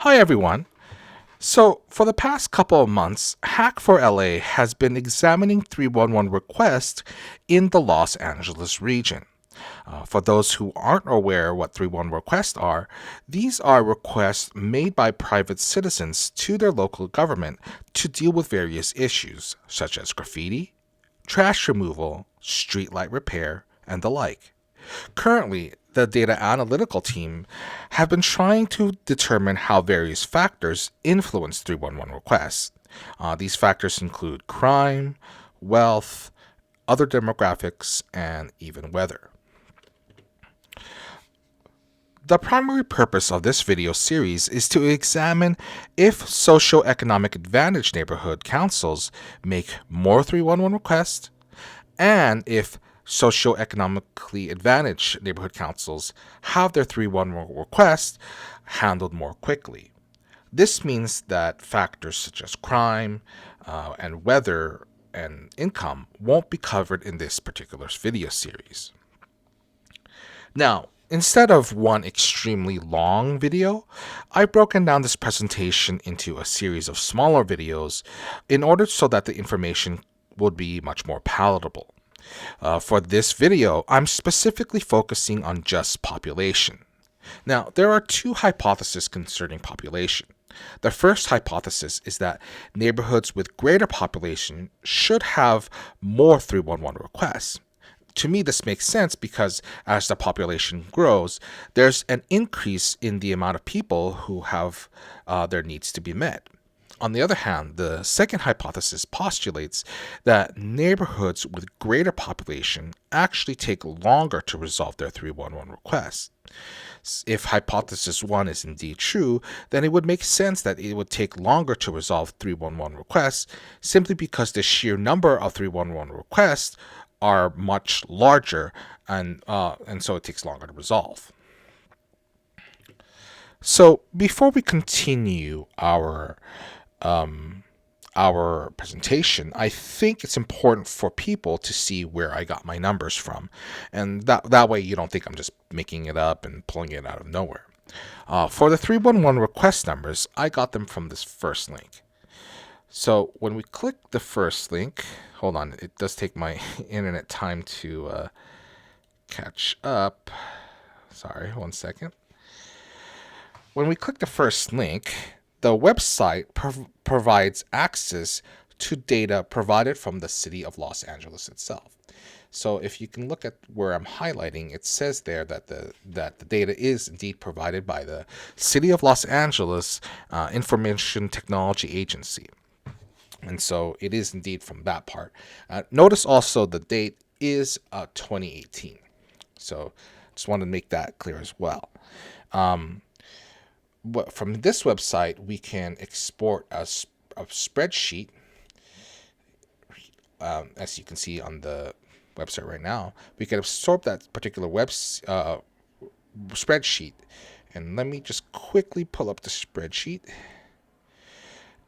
Hi, everyone. So, for the past couple of months, Hack4LA has been examining 311 requests in the Los Angeles region. For those who aren't aware what 311 requests are, these are requests made by private citizens to their local government to deal with various issues, such as graffiti, trash removal, streetlight repair, and the like. Currently, the data analytical team have been trying to determine how various factors influence 311 requests. These factors include crime, wealth, other demographics, and even weather. The primary purpose of this video series is to examine if socioeconomic advantage neighborhood councils make more 311 requests and if socioeconomically advantaged neighborhood councils have their 311 requests handled more quickly. This means that factors such as crime and weather and income won't be covered in this particular video series. Now, instead of one extremely long video, I've broken down this presentation into a series of smaller videos in order so that the information would be much more palatable. For this video, I'm specifically focusing on just population. Now, there are two hypotheses concerning population. The first hypothesis is that neighborhoods with greater population should have more 311 requests. To me, this makes sense because as the population grows, there's an increase in the amount of people who have their needs to be met. On the other hand, the second hypothesis postulates that neighborhoods with greater population actually take longer to resolve their 311 requests. If hypothesis 1 is indeed true, then it would make sense that it would take longer to resolve 311 requests simply because the sheer number of 311 requests are much larger and so it takes longer to resolve. So before we continue our presentation, I think it's important for people to see where I got my numbers from. And that way you don't think I'm just making it up and pulling it out of nowhere. For the 311 request numbers, I got them from this first link. So when we click the first link, hold on, it does take my internet time to catch up. Sorry, 1 second. When we click the first link, the website provides access to data provided from the city of Los Angeles itself. So if you can look at where I'm highlighting, it says there that the data is indeed provided by the City of Los Angeles Information Technology Agency. And so it is indeed from that part. Notice also the date is 2018. So just want to make that clear as well. From this website, we can export a spreadsheet, as you can see on the website right now. We can absorb that particular spreadsheet. And let me just quickly pull up the spreadsheet.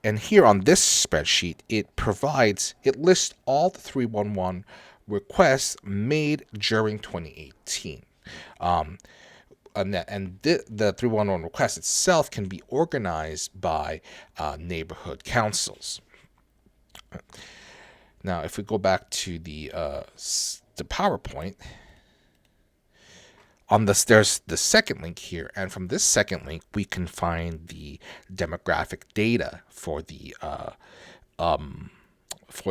And here on this spreadsheet, it lists all the 311 requests made during 2018. And the 311 request itself can be organized by neighborhood councils. Now, if we go back to the PowerPoint, there's the second link here, and from this second link, we can find the demographic data for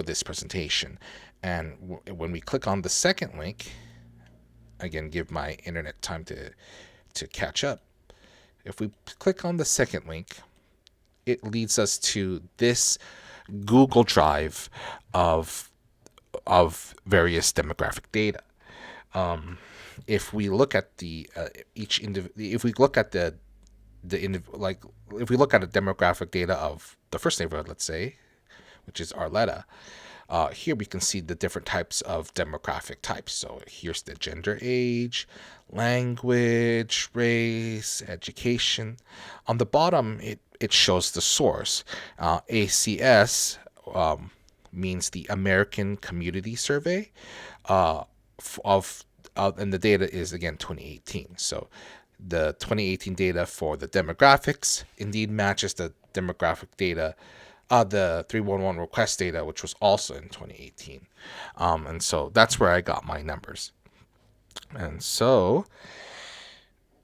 this presentation. And when we click on the second link, again, give my internet time to catch up. If we click on the second link, it leads us to this Google Drive of various demographic data. If we look at if we look at the if we look at the demographic data of the first neighborhood, let's say, which is Arleta, here we can see the different types of demographic types. So here's the gender, age, language, race, education. On the bottom, it shows the source. ACS means the American Community Survey and the data is again 2018. So the 2018 data for the demographics indeed matches the demographic data, the 311 request data, which was also in 2018. And so that's where I got my numbers. And so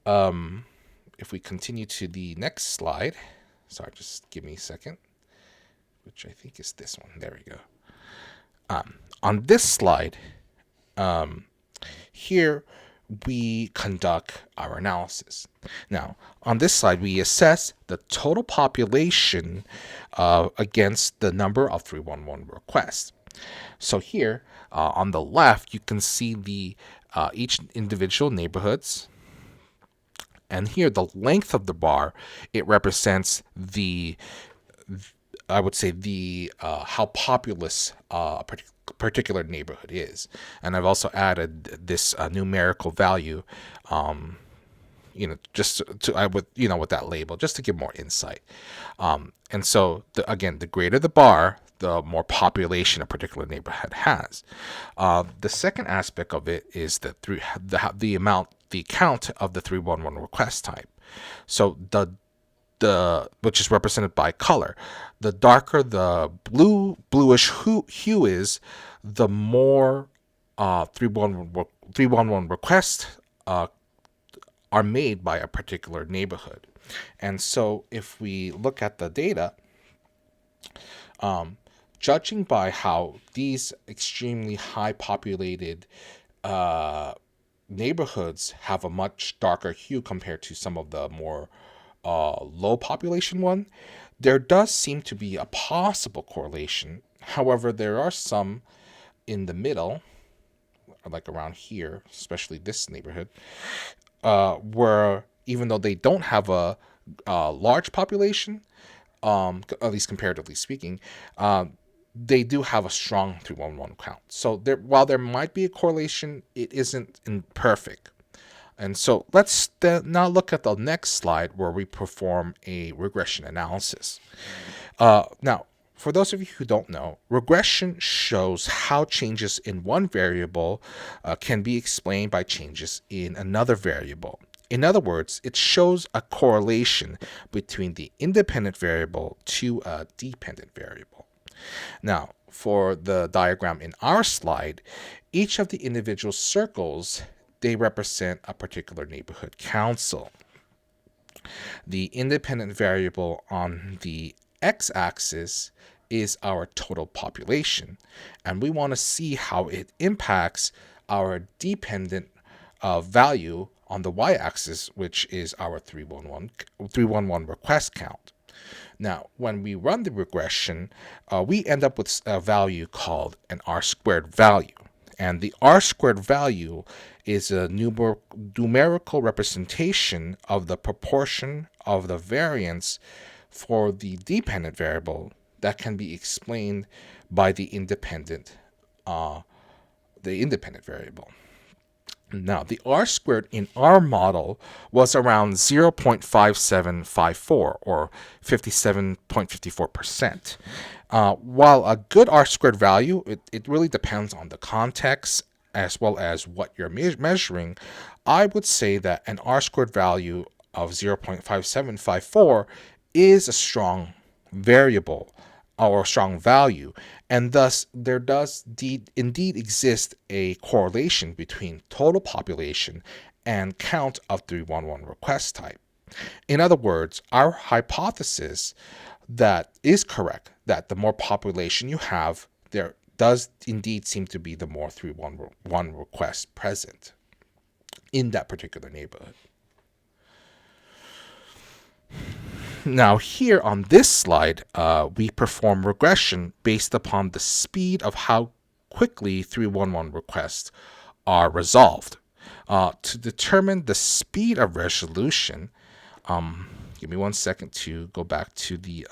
if we continue to the next slide, sorry, just give me a second, which I think is this one. There we go. On this slide, here we conduct our analysis. Now, on this slide, we assess the total population against the number of 311 requests. So here, on the left, you can see the each individual neighborhoods. And here, the length of the bar, it represents the, I would say, the how populous a particular neighborhood is. And I've also added this numerical value, just with that label, just to give more insight. And so, again, the greater the bar, the more population a particular neighborhood has. The second aspect of it is the count of the 311 request type. So which is represented by color. The darker the bluish hue is, the more 311 requests are made by a particular neighborhood. And so if we look at the data, judging by how these extremely high populated neighborhoods have a much darker hue compared to some of the more low population one, there does seem to be a possible correlation. However, there are some in the middle, like around here, especially this neighborhood, where even though they don't have a large population, at least comparatively speaking, they do have a strong 311 count. So while there might be a correlation, it isn't imperfect. And so let's now look at the next slide where we perform a regression analysis. Now, for those of you who don't know, regression shows how changes in one variable can be explained by changes in another variable. In other words, it shows a correlation between the independent variable to a dependent variable. Now, for the diagram in our slide, each of the individual circles, they represent a particular neighborhood council. The independent variable on the x-axis is our total population, and we want to see how it impacts our dependent value on the y-axis, which is our 311 request count. Now, when we run the regression, we end up with a value called an R-squared value. And the R-squared value is a numerical representation of the proportion of the variance for the dependent variable that can be explained by the independent variable. Now, the R-squared in our model was around 0.5754 or 57.54%. While a good R-squared value, it really depends on the context as well as what you're measuring. I would say that an R-squared value of 0.5754 is a strong variable or a strong value, and thus there does indeed exist a correlation between total population and count of 311 request type. In other words, our hypothesis that is correct, that the more population you have, there does indeed seem to be the more 311 requests present in that particular neighborhood. Now, here on this slide, we perform regression based upon the speed of how quickly 311 requests are resolved. To determine the speed of resolution, give me 1 second to go back to the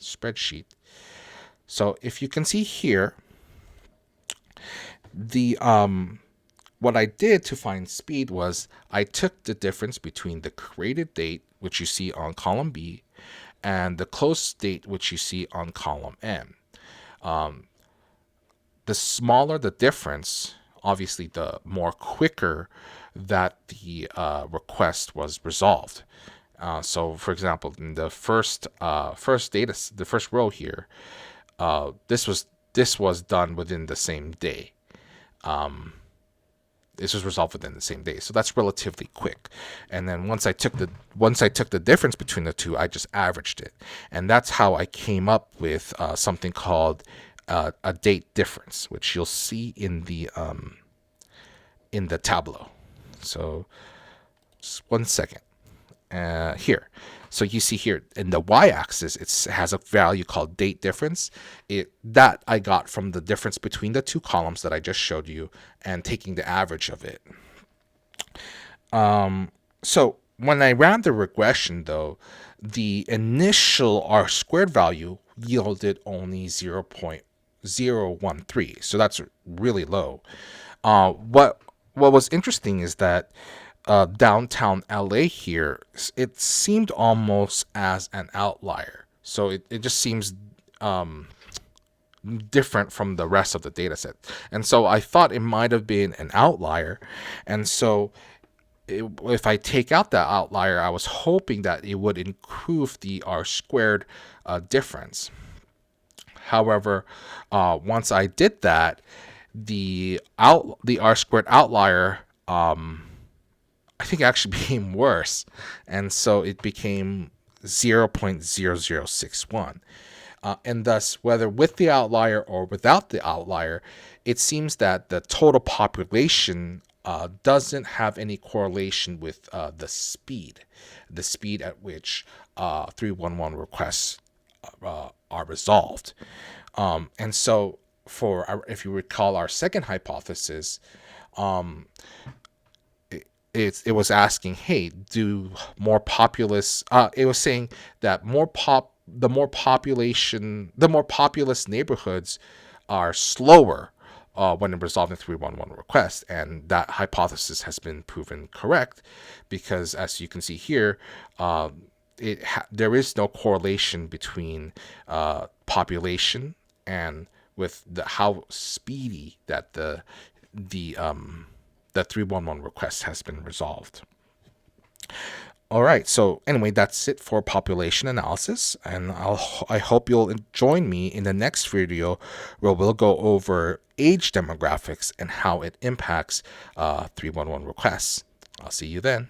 spreadsheet. So if you can see here, the what I did to find speed was I took the difference between the created date, which you see on column B, and the close date, which you see on column M. The smaller the difference, obviously the more quicker that the request was resolved. So, for example, in the first the first row here, this was done within the same day. This was resolved within the same day, so that's relatively quick. And then once I took the difference between the two, I just averaged it, and that's how I came up with something called a date difference, which you'll see in the tableau. So, just 1 second. Here. So you see here in the y-axis, it has a value called date difference. That I got from the difference between the two columns that I just showed you and taking the average of it. So when I ran the regression, though, the initial R squared value yielded only 0.013. So that's really low. What was interesting is that downtown LA here, it seemed almost as an outlier. So it just seems different from the rest of the data set. And so I thought it might have been an outlier. And so if I take out that outlier, I was hoping that it would improve the R squared difference. However, once I did that, the R squared outlier I think actually became worse, and so it became 0.0061. And thus, whether with the outlier or without the outlier, it seems that the total population doesn't have any correlation with the speed at which 311 requests are resolved. And so, if you recall our second hypothesis, it was asking, hey, do more populous? It was saying that the more populous neighborhoods are slower when resolving 311 requests, and that hypothesis has been proven correct because, as you can see here, there is no correlation between population and with how speedy that the 311 request has been resolved. All right, so anyway, that's it for population analysis, and I hope you'll join me in the next video where we'll go over age demographics and how it impacts 311 requests. I'll see you then.